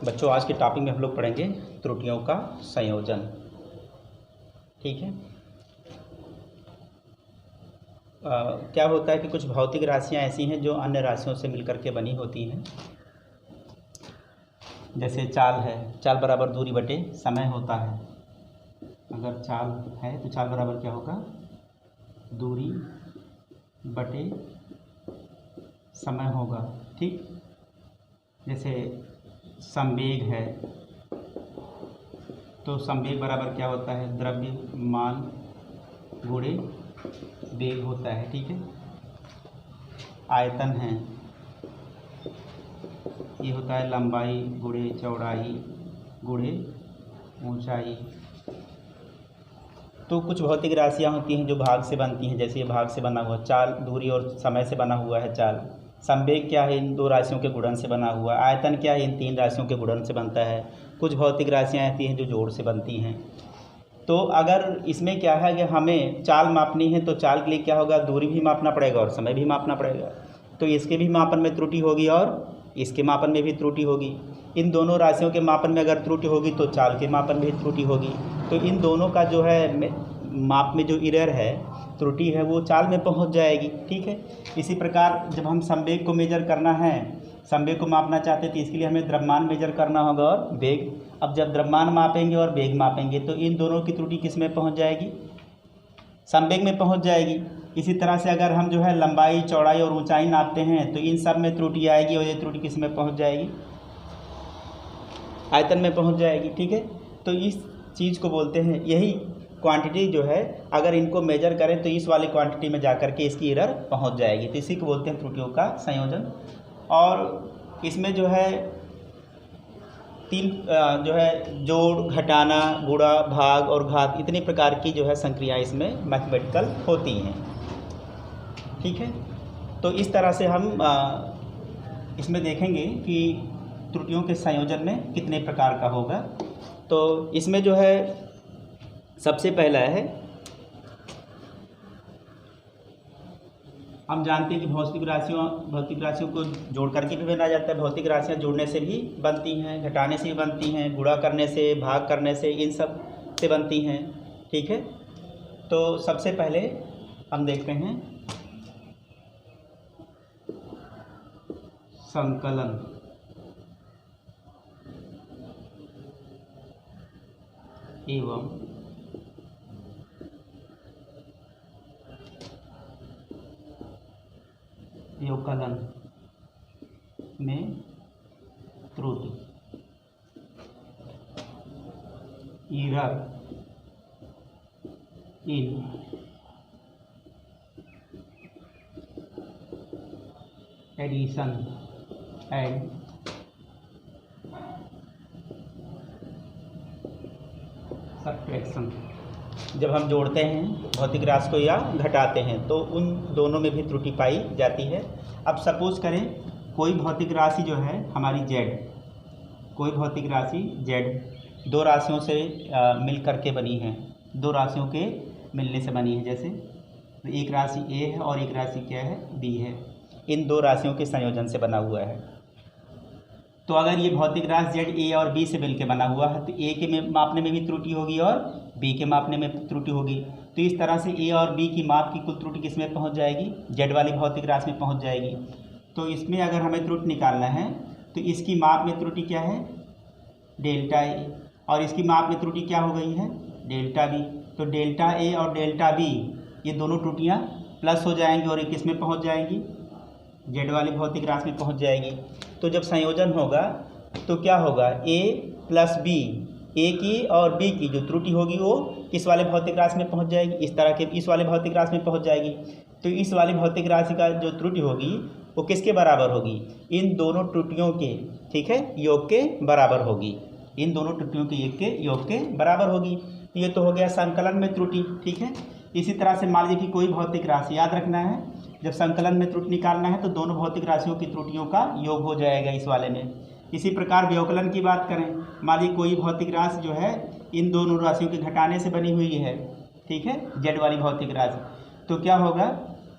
बच्चों, आज के टॉपिक में हम लोग पढ़ेंगे त्रुटियों का संयोजन। ठीक है। क्या होता है कि कुछ भौतिक राशियां ऐसी हैं जो अन्य राशियों से मिलकर के बनी होती हैं। जैसे चाल है, चाल बराबर दूरी बटे समय होता है। अगर चाल है तो चाल बराबर क्या होगा, दूरी बटे समय होगा। ठीक। जैसे संवेग है तो संवेग बराबर क्या होता है, द्रव्यमान गुणे वेग होता है। ठीक है। आयतन है, ये होता है लंबाई गुणे चौड़ाई गुणे ऊंचाई। तो कुछ भौतिक राशियाँ होती हैं जो भाग से बनती हैं, जैसे ये भाग से बना हुआ चाल दूरी और समय से बना हुआ है चाल। संवेग क्या है, इन दो राशियों के गुणन से बना हुआ। आयतन क्या है, इन तीन राशियों के गुणन से बनता है। कुछ भौतिक राशियाँ ऐसी हैं जो जोड़ से बनती हैं। तो अगर इसमें क्या है कि हमें चाल मापनी है तो चाल के लिए क्या होगा, दूरी भी मापना पड़ेगा और समय भी मापना पड़ेगा। तो इसके भी मापन में त्रुटि होगी और इसके मापन में भी त्रुटि होगी। इन दोनों राशियों के मापन में अगर त्रुटि होगी तो चाल के मापन में भी त्रुटि होगी। तो इन दोनों का जो है माप में जो एरर है, त्रुटि है, वो चाल में पहुंच जाएगी। ठीक है। इसी प्रकार जब हम संवेग को मेजर करना है, संवेग को मापना चाहते हैं तो इसके लिए हमें द्रव्यमान मेजर करना होगा और वेग। अब जब द्रव्यमान मापेंगे और वेग मापेंगे तो इन दोनों की त्रुटि किस में पहुंच जाएगी, संवेग में पहुंच जाएगी। इसी तरह से अगर हम जो है लंबाई चौड़ाई और ऊंचाई नापते हैं तो इन सब में त्रुटि आएगी और ये त्रुटि किस में पहुंच जाएगी, आयतन में पहुंच जाएगी। ठीक है। तो इस चीज़ को बोलते हैं, यही क्वांटिटी जो है अगर इनको मेजर करें तो इस वाली क्वांटिटी में जाकर के इसकी एरर पहुंच जाएगी। तो इसी को बोलते हैं त्रुटियों का संयोजन। और इसमें जो है तीन जो है जोड़, घटाना, गुणा, भाग और घात, इतनी प्रकार की जो है संक्रियाएं इसमें मैथमेटिकल होती हैं। ठीक है। तो इस तरह से हम इसमें देखेंगे कि त्रुटियों के संयोजन में कितने प्रकार का होगा। तो इसमें जो है सबसे पहला है, हम जानते हैं कि भौतिक राशियों को जोड़ करके भी बना जाता है। भौतिक राशियाँ जोड़ने से भी बनती हैं, घटाने से भी बनती हैं, गुणा करने से, भाग करने से, इन सब से बनती हैं। ठीक है। तो सबसे पहले हम देखते हैं संकलन। एवं व्यवकलन में त्रुटि, error in addition and subtraction. जब हम जोड़ते हैं भौतिक राशि को या घटाते हैं तो उन दोनों में भी त्रुटि पाई जाती है। अब सपोज करें कोई भौतिक राशि जो है हमारी z, कोई भौतिक राशि z दो राशियों से मिल करके बनी है, दो राशियों के मिलने से बनी है। जैसे एक राशि a है और एक राशि क्या है, b है। इन दो राशियों के संयोजन से बना हुआ है। तो अगर ये भौतिक राशि z a और b से मिलकर बना हुआ है तो a के मापने में भी त्रुटि होगी और b के मापने में त्रुटि होगी। तो इस तरह से a और b की माप की कुल त्रुटि किस में पहुंच जाएगी, z वाली भौतिक राशि में पहुंच जाएगी। तो इसमें अगर हमें त्रुटि निकालना है तो इसकी माप में त्रुटि क्या है, डेल्टा a, और इसकी माप में त्रुटि क्या हो गई है, डेल्टा b। तो डेल्टा a और डेल्टा b ये दोनों त्रुटियाँ प्लस हो जाएंगी और ये किस में पहुँच जाएंगी, z वाली भौतिक राशि में पहुँच जाएगी। तो जब संयोजन होगा तो क्या होगा, a प्लस b, a की और b की जो त्रुटि होगी वो किस वाले भौतिक राशि में पहुंच जाएगी, इस तरह के इस वाले भौतिक राशि में पहुंच जाएगी। तो इस वाली भौतिक राशि का जो त्रुटि होगी वो किसके बराबर होगी, इन दोनों त्रुटियों के, ठीक है, योग के बराबर होगी। इन दोनों त्रुटियों के योग के बराबर होगी। ये तो हो गया संकलन में त्रुटि। ठीक है। इसी तरह से मान लीजिए कि कोई भौतिक राशि, याद रखना है जब संकलन में त्रुटि निकालना है तो दोनों भौतिक राशियों की त्रुटियों का योग हो जाएगा इस वाले में। इसी प्रकार व्यवकलन की बात करें, मान लीजिए कोई भौतिक राशि जो है इन दोनों राशियों के घटाने से बनी हुई है, ठीक है, z वाली भौतिक राशि, तो क्या होगा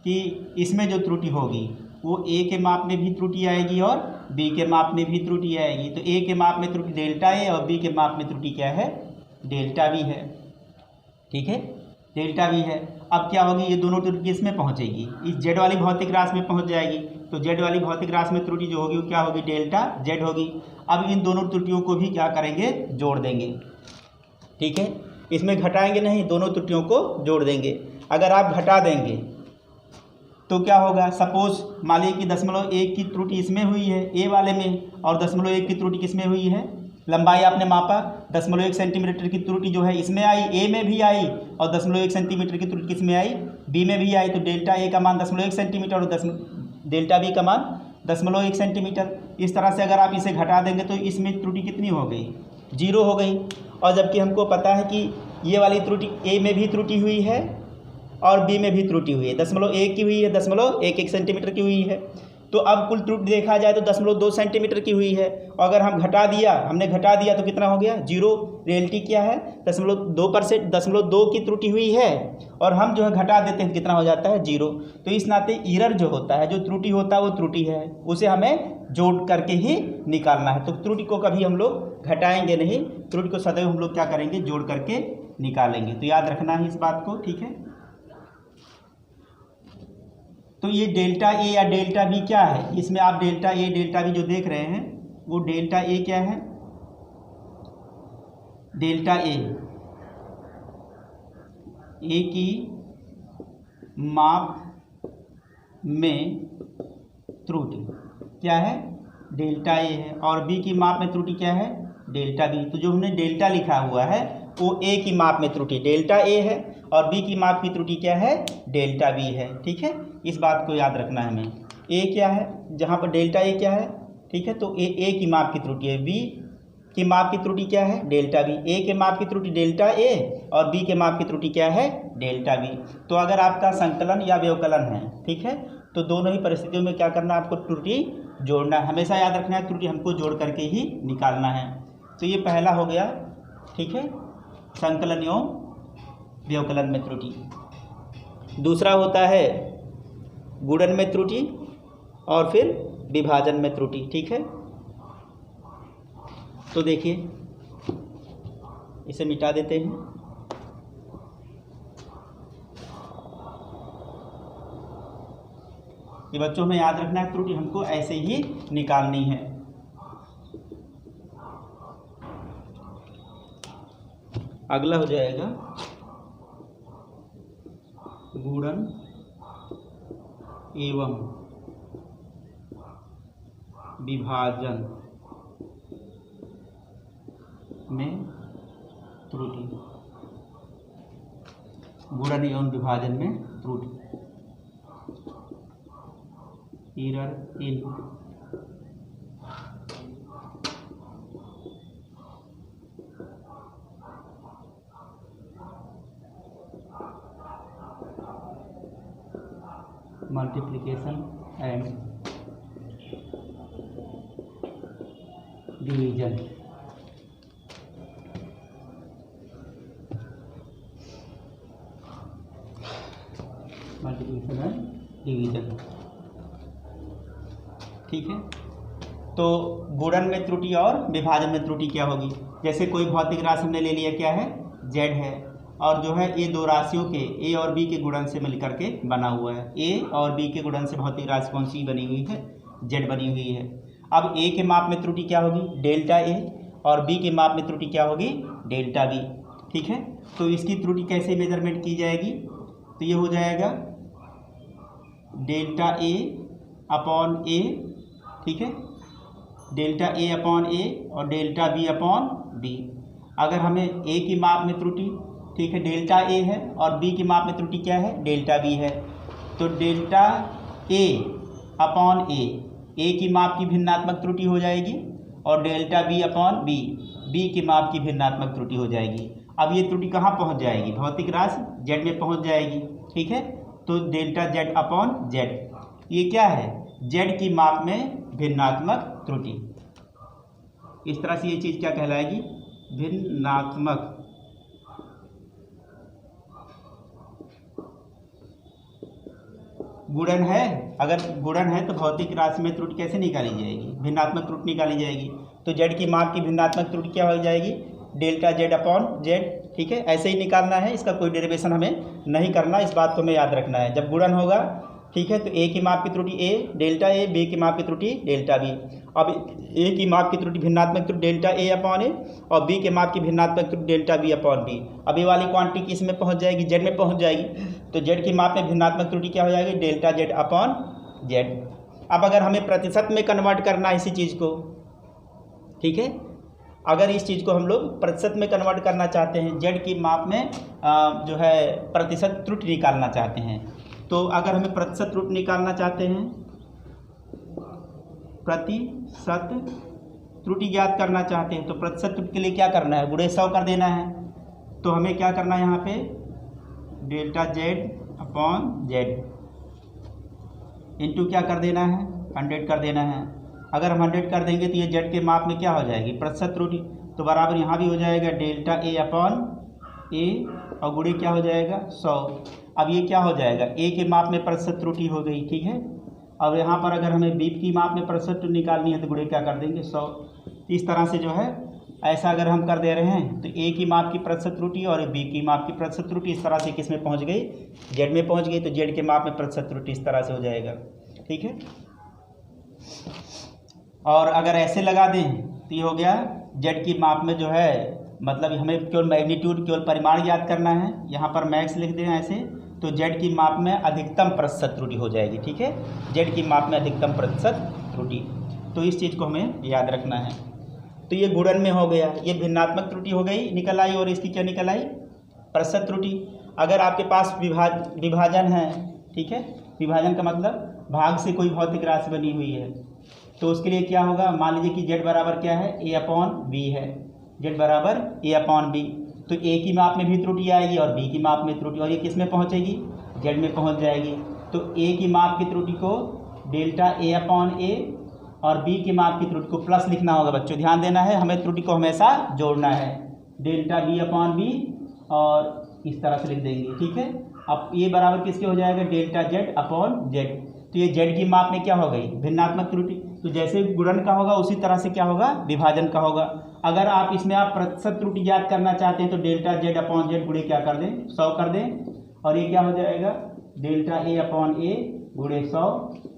कि इसमें जो त्रुटि होगी वो ए के माप में भी त्रुटि आएगी और बी के माप में भी त्रुटि आएगी। तो ए के माप में त्रुटि डेल्टा ए और बी के माप में त्रुटि क्या है, डेल्टा बी है। ठीक है, डेल्टा बी है। अब क्या होगी, ये दोनों त्रुटि इसमें पहुंचेगी, इस जेड वाली भौतिक राशि में पहुंच जाएगी। तो जेड वाली भौतिक राशि में त्रुटि जो होगी वो क्या होगी, डेल्टा जेड होगी। अब इन दोनों त्रुटियों को भी क्या करेंगे, जोड़ देंगे। ठीक है, इसमें घटाएंगे नहीं, दोनों त्रुटियों को जोड़ देंगे। अगर आप घटा देंगे तो क्या होगा, सपोज मान लीजिए कि 0.1 की त्रुटि इसमें हुई है ए वाले में, और 0.1 की त्रुटि किसमें हुई है, लंबाई आपने मापा, 0.1 सेंटीमीटर की त्रुटि जो है इसमें आई, ए में भी आई, और 0.1 सेंटीमीटर की त्रुटि किसमें आई, बी में भी आई। तो डेल्टा ए का मान 0.1 सेंटीमीटर और डेल्टा बी का मान 0.1 सेंटीमीटर। इस तरह से अगर आप इसे घटा देंगे तो इसमें त्रुटि कितनी हो गई, 0 हो गई। और जबकि हमको पता है कि ये वाली त्रुटि ए में भी त्रुटि हुई है और बी में भी त्रुटि हुई है, 0.1 की हुई है, 0.11 सेंटीमीटर की हुई है। तो अब कुल त्रुटि देखा जाए तो 0.2 सेंटीमीटर की हुई है। और अगर हम हमने घटा दिया तो कितना हो गया, 0। रियलिटी क्या है, 0.2%, 0.2 की त्रुटि हुई है, और हम जो है घटा देते हैं कितना हो जाता है, 0। तो इस नाते एरर जो होता है, जो त्रुटि होता है वो त्रुटि है, उसे हमें जोड़ करके ही निकालना है। तो त्रुटि को कभी हम लोग घटाएंगे नहीं, त्रुटि को सदैव हम लोग क्या करेंगे, जोड़ करके निकालेंगे। तो याद रखना है इस बात को। ठीक है, तो ये डेल्टा ए या डेल्टा बी क्या है, इसमें आप डेल्टा ए डेल्टा बी जो देख रहे हैं वो डेल्टा ए क्या है, डेल्टा ए की माप में त्रुटि क्या है, डेल्टा ए है, और बी की माप में त्रुटि क्या है, डेल्टा बी। तो जो हमने डेल्टा लिखा हुआ है वो ए की माप में त्रुटि डेल्टा ए है, और बी की माप की त्रुटि क्या है, डेल्टा बी है। ठीक है, इस बात को याद रखना है हमें। ए क्या है, जहाँ पर डेल्टा ए क्या है, ठीक है, तो ए की माप की त्रुटि है, बी की माप की त्रुटि क्या है, डेल्टा बी। ए के माप की त्रुटि डेल्टा ए और बी के माप की त्रुटि क्या है, डेल्टा बी। तो अगर आपका संकलन या व्यवकलन है, ठीक है, तो दोनों ही परिस्थितियों में क्या करना है, आपको त्रुटि जोड़ना है। हमेशा याद रखना है, त्रुटि हमको जोड़ करके ही निकालना है। तो ये पहला हो गया, ठीक है, संकलन एवं व्यवकलन में त्रुटि। दूसरा होता है गुणन में त्रुटि और फिर विभाजन में त्रुटि। ठीक है, तो देखिए इसे मिटा देते हैं। ये बच्चों में याद रखना है, त्रुटि हमको ऐसे ही निकालनी है। अगला हो जाएगा गुणन एवं विभाजन में त्रुटि। गुणन एवं विभाजन में त्रुटि, error in multiplication and division. Multiplication and division, ठीक है। तो गुणन में त्रुटि और विभाजन में त्रुटि क्या होगी, जैसे कोई भौतिक राशि हमने ले लिया, क्या है, जेड है, और जो है ये दो राशियों के ए और बी के गुणन से मिलकर के बना हुआ है। ए और बी के गुणन से भौतिक राशि कौन सी बनी हुई है, जेड बनी हुई है। अब ए के माप में त्रुटि क्या होगी, डेल्टा ए, और बी के माप में त्रुटि क्या होगी, डेल्टा बी। ठीक है, तो इसकी त्रुटि कैसे मेजरमेंट की जाएगी, तो ये हो जाएगा डेल्टा ए अपॉन ए, ठीक है, डेल्टा ए अपॉन ए और डेल्टा बी अपॉन बी। अगर हमें ए की माप में त्रुटि, ठीक है, डेल्टा ए है, और बी की माप में त्रुटि क्या है, डेल्टा बी है, तो डेल्टा ए अपॉन ए की माप की भिन्नात्मक त्रुटि हो जाएगी, और डेल्टा बी अपॉन बी की माप की भिन्नात्मक त्रुटि हो जाएगी। अब ये त्रुटि कहाँ पहुँच जाएगी, भौतिक राशि जेड में पहुँच जाएगी। ठीक है, तो डेल्टा जेड अपॉन जेड, ये क्या है, जेड की माप में भिन्नात्मक त्रुटि। इस तरह से ये चीज़ क्या कहलाएगी, भिन्नात्मक गुणन है, अगर गुणन है तो भौतिक राशि में त्रुटि कैसे निकाली जाएगी? भिन्नात्मक त्रुटि निकाली जाएगी। तो जेड की माप की भिन्नात्मक त्रुटि क्या हो जाएगी? Delta Z upon Z. ठीक है, ऐसे ही निकालना है, इसका कोई डेरिवेशन हमें नहीं करना, इस बात को हमें याद रखना है। जब गुणन होगा, ठीक है, तो ए की माप की त्रुटि ए डेल्टा ए, बी की माप की त्रुटि डेल्टा बी। अब ए की माप की त्रुटि भिन्नात्मक त्रुटि डेल्टा ए अपॉन ए और बी के माप की भिन्नात्मक त्रुटि डेल्टा बी अपॉन बी। अब ये वाली क्वांटिटी किस में पहुंच जाएगी? जेड में पहुंच जाएगी। तो जेड की माप में भिन्नात्मक त्रुटि क्या हो जाएगी? Delta Z upon Z. अब अगर हमें प्रतिशत में कन्वर्ट करना है इसी चीज़ को, ठीक है, अगर इस चीज़ को हम लोग प्रतिशत में कन्वर्ट करना चाहते हैं, जेड की माप में जो है प्रतिशत त्रुटि निकालना चाहते हैं, तो अगर हमें प्रतिशत त्रुटि निकालना चाहते हैं, प्रतिशत त्रुटि ज्ञात करना चाहते हैं, तो प्रतिशत त्रुटि के लिए क्या करना है? गुणे 100 कर देना है। तो हमें क्या करना है यहाँ पे? Delta Z upon Z into क्या कर देना है? 100 कर देना है। अगर हम 100 कर देंगे तो ये जेड के माप में क्या हो जाएगी? प्रतिशत त्रुटि। तो बराबर यहाँ भी हो जाएगा डेल्टा ए अपॉन ए और गुणे क्या हो जाएगा? 100। अब ये क्या हो जाएगा? ए के माप में प्रतिशत त्रुटि हो गई, ठीक है। अब यहाँ पर अगर हमें बी की माप में प्रतिशत त्रुटि निकालनी है तो गुणे क्या कर देंगे? 100। इस तरह से जो है ऐसा अगर हम कर दे रहे हैं तो ए की माप की प्रतिशत त्रुटि और बी की माप की प्रतिशत त्रुटि इस तरह से किस में पहुँच गई? जेड में पहुँच गई। तो जेड के माप में प्रतिशत त्रुटि इस तरह से हो जाएगा, ठीक है। और अगर ऐसे लगा दें तो ये हो गया जेड की माप में जो है, मतलब हमें केवल मैग्नीट्यूड, केवल परिमाण याद करना है। यहाँ पर मैक्स लिख दें ऐसे, तो जेड की माप में अधिकतम प्रतिशत त्रुटि हो जाएगी, ठीक है। जेड की माप में अधिकतम प्रतिशत त्रुटि, तो इस चीज़ को हमें याद रखना है। तो ये गुणन में हो गया, ये भिन्नात्मक त्रुटि हो गई निकल आई, और इसकी क्या निकल आई? प्रतिशत त्रुटि। अगर आपके पास विभाजन है, ठीक है, विभाजन का मतलब भाग से कोई भौतिक राशि बनी हुई है, तो उसके लिए क्या होगा? मान लीजिए कि जेड बराबर क्या है? ए अपॉन बी है। जेड बराबर ए अपॉन बी, तो ए की माप में भी त्रुटि आएगी और बी की माप में त्रुटि, और ये किस में पहुंचेगी? जेड में पहुंच जाएगी। तो ए की माप की त्रुटि को डेल्टा ए अपॉन ए और बी की माप की त्रुटि को प्लस लिखना होगा। बच्चों ध्यान देना है, हमें त्रुटि को हमेशा जोड़ना है। डेल्टा बी अपॉन बी और इस तरह से लिख देंगे, ठीक है। अब ये बराबर किसके हो जाएगा? Delta Z upon Z. तो ये जेड की माप में क्या हो गई? भिन्नात्मक त्रुटि। तो जैसे गुणन का होगा उसी तरह से क्या होगा? विभाजन का होगा। अगर आप इसमें आप प्रतिशत त्रुटि याद करना चाहते हैं तो डेल्टा जेड अपॉन जेड गुणे क्या कर दें? 100 कर दें, और ये क्या हो जाएगा? डेल्टा ए अपॉन ए गुणे 100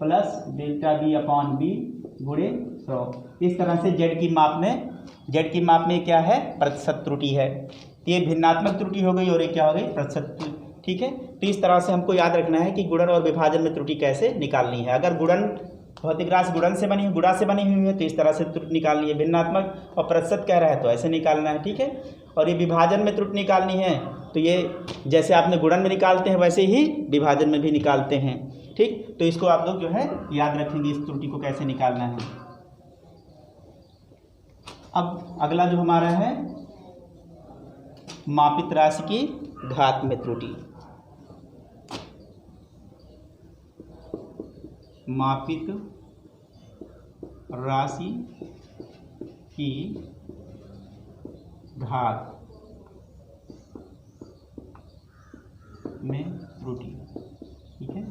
plus delta b upon b गुणे 100। इस तरह से जेड की माप में क्या है? प्रतिशत त्रुटि है। ये भिन्नात्मक त्रुटि हो गई और ये क्या हो गई? प्रतिशत, ठीक है। तो इस तरह से हमको याद रखना है कि गुणन और विभाजन में त्रुटि कैसे निकालनी है। अगर गुणन भौतिक राशि गुणन से बनी, गुणा से बनी हुई है तो इस तरह से त्रुटि निकालनी है। भिन्नात्मक और प्रतिशत कह रहा है तो ऐसे निकालना है, ठीक है। और ये विभाजन में त्रुटि निकालनी है तो ये जैसे आपने गुणन में निकालते हैं वैसे ही विभाजन में भी निकालते हैं, ठीक। तो इसको आप लोग जो है याद रखेंगे, इस त्रुटि को कैसे निकालना है। अब अगला जो हमारा है मापित राशि की घात में त्रुटि। मापित राशि की घात में त्रुटि, ठीक है।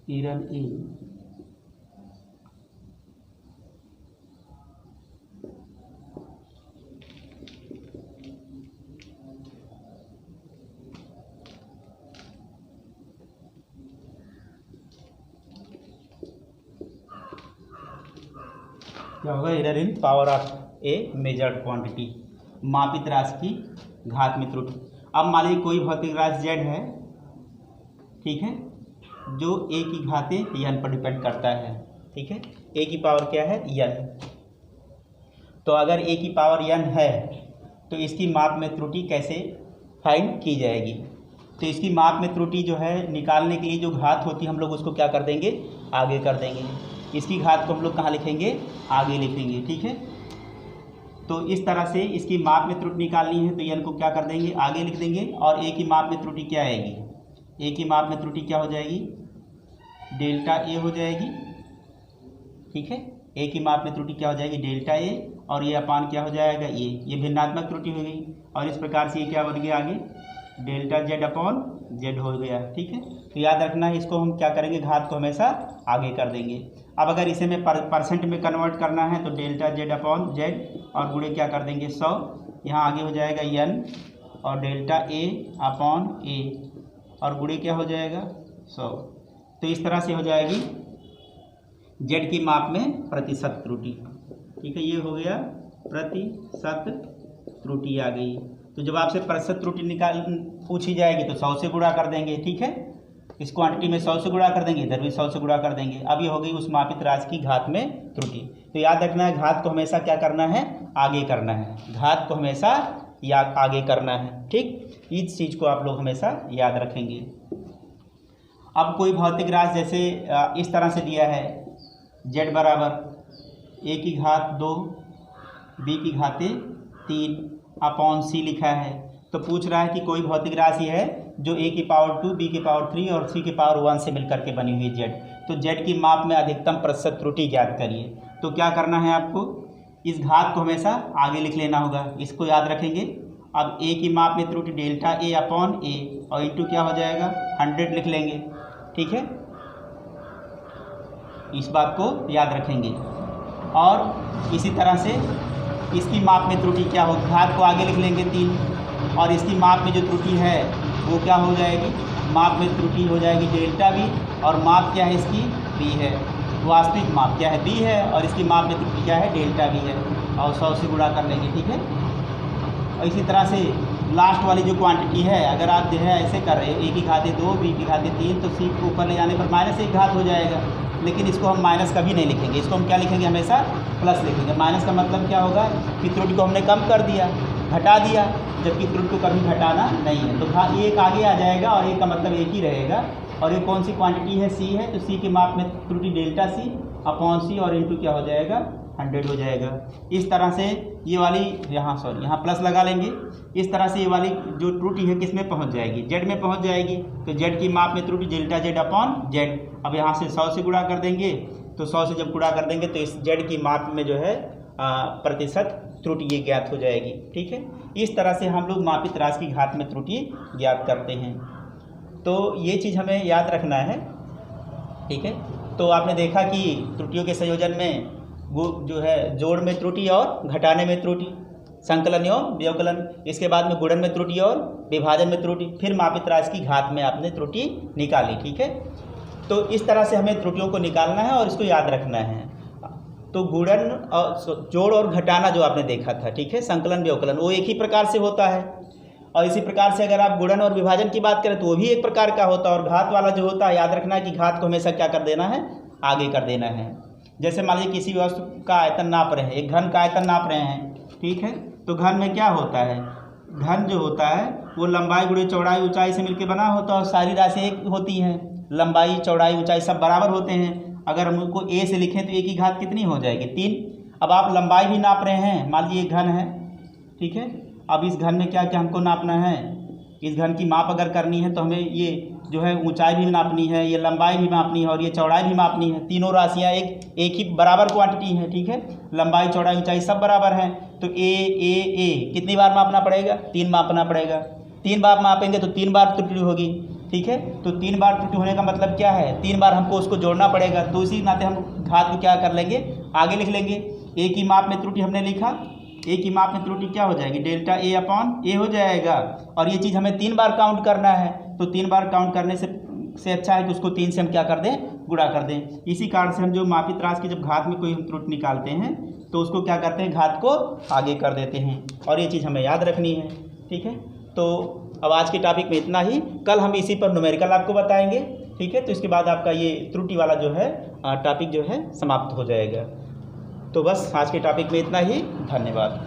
एरर इन क्या होगा? Error in power of a measured quantity, मापित राशि की घात में त्रुटि। अब मान लीजिए कोई भौतिक राशि जेड है, ठीक है, जो ए की घाते n पर डिपेंड करता है, ठीक है। ए की पावर क्या है? n। तो अगर ए की पावर n है तो इसकी माप में त्रुटि कैसे फाइंड की जाएगी? तो इसकी माप में त्रुटि जो है निकालने के लिए जो घात होती है हम लोग उसको क्या कर देंगे? आगे कर देंगे। इसकी घात को हम लोग कहाँ लिखेंगे? आगे लिखेंगे, ठीक है। तो इस तरह से इसकी माप में त्रुटि निकालनी है तो n को क्या कर देंगे? आगे लिख देंगे। और ए की माप में त्रुटि क्या आएगी? ए की माप में त्रुटि क्या हो जाएगी? डेल्टा ए हो जाएगी, ठीक है। ए की माप में त्रुटि क्या हो जाएगी, डेल्टा ए, और ये अपान क्या हो जाएगा, ये भिन्नात्मक त्रुटि हो गई। और इस प्रकार से ये क्या बन गया आगे, डेल्टा जेड अपॉन जेड हो गया, ठीक है। तो याद रखना है, इसको हम क्या करेंगे, घात को हमेशा आगे कर देंगे। अब अगर इसे में परसेंट में कन्वर्ट करना है तो डेल्टा जेड अपॉन जेड और गुणे क्या कर देंगे 100, यहाँ आगे हो जाएगा n और डेल्टा ए अपॉन ए और गुणे क्या हो जाएगा 100। तो इस तरह से हो जाएगी जेड की माप में प्रतिशत त्रुटि, ठीक है। ये हो गया प्रतिशत त्रुटि आ गई। तो जब आपसे प्रतिशत त्रुटि निकाल पूछी जाएगी तो 100 से गुणा कर देंगे, ठीक है। इस क्वांटिटी में 100 से गुणा कर देंगे, इधर भी 100 से गुणा कर देंगे। अब ये हो गई उस मापित राशि की घात में त्रुटि। तो याद रखना है, घात को हमेशा क्या करना है, आगे करना है, घात को हमेशा आगे करना है, ठीक। इस चीज़ को आप लोग हमेशा याद रखेंगे। अब कोई भौतिक राशि जैसे इस तरह से दिया है, z बराबर a की घात 2 b की घातें 3 अपॉन c लिखा है। तो पूछ रहा है कि कोई भौतिक राशि है जो a की पावर 2 b की पावर 3 और c की पावर 1 से मिलकर के बनी हुई z। तो z की माप में अधिकतम प्रतिशत त्रुटि ज्ञात करिए। तो क्या करना है आपको, इस घात को हमेशा आगे लिख लेना होगा, इसको याद रखेंगे। अब a की माप में त्रुटि डेल्टा a अपॉन a और इंटू क्या हो जाएगा 100 लिख लेंगे, ठीक है। इस बात को याद रखेंगे। और इसी तरह से इसकी माप में त्रुटि क्या हो, घात को आगे लिख लेंगे 3 और इसकी माप में जो त्रुटि है वो क्या हो जाएगी, माप में त्रुटि हो जाएगी डेल्टा b और माप क्या है इसकी b है, वास्तविक माप क्या है b है और इसकी माप में त्रुटि क्या है डेल्टा b है और 100 से गुणा कर लेंगे, ठीक है। और इसी तरह से लास्ट वाली जो क्वांटिटी है, अगर आप जो है ऐसे कर रहे हैं a की घातें 2 b की घातें 3 तो c को ऊपर ले जाने पर माइनस 1 घात हो जाएगा। लेकिन इसको हम माइनस कभी नहीं लिखेंगे, इसको हम क्या लिखेंगे, हमेशा प्लस लिखेंगे। माइनस का मतलब क्या होगा कि त्रुटि को हमने कम कर दिया, घटा दिया, जबकि त्रुटि को कभी घटाना नहीं है। तो एक आगे आ जाएगा और एक का मतलब एक ही रहेगा। और ये कौन सी क्वांटिटी है, c है, तो c की माप में त्रुटि डेल्टा c अपॉन c और इंटू क्या हो जाएगा 100 हो जाएगा। इस तरह से ये वाली यहाँ यहाँ प्लस लगा लेंगे। इस तरह से ये वाली जो त्रुटि है किस में पहुँच जाएगी, जेड में पहुँच जाएगी। तो जेड की माप में त्रुटि डेल्टा जेड अपॉन जेड। अब यहाँ से 100 से गुणा कर देंगे, तो 100 से जब गुणा कर देंगे तो इस जेड की माप में जो है प्रतिशत त्रुटि ये ज्ञात हो जाएगी, ठीक है। इस तरह से हम लोग मापित राशि की घात में त्रुटि ज्ञात करते हैं। तो ये चीज़ हमें याद रखना है, ठीक है। तो आपने देखा कि त्रुटियों के संयोजन में वो जो है जोड़ में त्रुटि और घटाने में त्रुटि, संकलन एवं व्यवकलन, इसके बाद में गुणन में त्रुटि और विभाजन में त्रुटि, फिर मापित राशि की घात में आपने त्रुटि निकाली, ठीक है। तो इस तरह से हमें त्रुटियों को निकालना है और इसको याद रखना है। तो गुणन और जोड़ और घटाना जो आपने देखा था, ठीक है, संकलन व्यवकलन, वो एक ही प्रकार से होता है। और इसी प्रकार से अगर आप गुणन और विभाजन की बात करें तो वो भी एक प्रकार का होता है। और घात वाला जो होता है, याद रखना है कि घात को हमेशा क्या कर देना है, आगे कर देना है। जैसे मान लीजिए किसी वस्तु का आयतन नाप रहे हैं, एक घन का आयतन नाप रहे हैं, ठीक है। तो घन में क्या होता है, घन जो होता है वो लंबाई गुणे चौड़ाई ऊंचाई से मिलकर बना होता है और सारी राशि एक होती हैं, लंबाई चौड़ाई ऊंचाई सब बराबर होते हैं। अगर हम उनको a से लिखें तो a की घात कितनी हो जाएगी 3। अब आप लंबाई भी नाप रहे हैं, मान लीजिए घन है, ठीक है। अब इस घन में क्या क्या हमको नापना है, इस घन की माप अगर करनी है तो हमें ये जो है ऊंचाई भी नापनी है, ये लंबाई भी मापनी है और ये चौड़ाई भी मापनी है। तीनों राशियाँ एक ही बराबर क्वांटिटी है, ठीक है। लंबाई चौड़ाई ऊंचाई सब बराबर हैं। तो ए कितनी बार मापना पड़ेगा, 3 मापना पड़ेगा। 3 बार मापेंगे तो 3 बार त्रुटि होगी, ठीक है। तो 3 बार त्रुटि होने का मतलब क्या है, 3 बार हमको उसको जोड़ना पड़ेगा। तो इसी नाते हम घात को क्या कर लेंगे, आगे लिख लेंगे। ए की माप में त्रुटि हमने लिखा, ए की माप में त्रुटि क्या हो जाएगी, डेल्टा ए अपॉन ए हो जाएगा। और ये चीज़ हमें 3 बार काउंट करना है, तो 3 बार काउंट करने से अच्छा है कि उसको 3 से हम क्या कर दें, गुणा कर दें। इसी कारण से हम जो मापित राशि की जब घात में कोई हम त्रुटि निकालते हैं तो उसको क्या करते हैं, घात को आगे कर देते हैं। और ये चीज़ हमें याद रखनी है, ठीक है। तो अब आज के टॉपिक में इतना ही, कल हम इसी पर न्यूमेरिकल आपको बताएंगे, ठीक है। तो इसके बाद आपका ये त्रुटि वाला जो है टॉपिक जो है समाप्त हो जाएगा। तो बस आज के टॉपिक में इतना ही, धन्यवाद।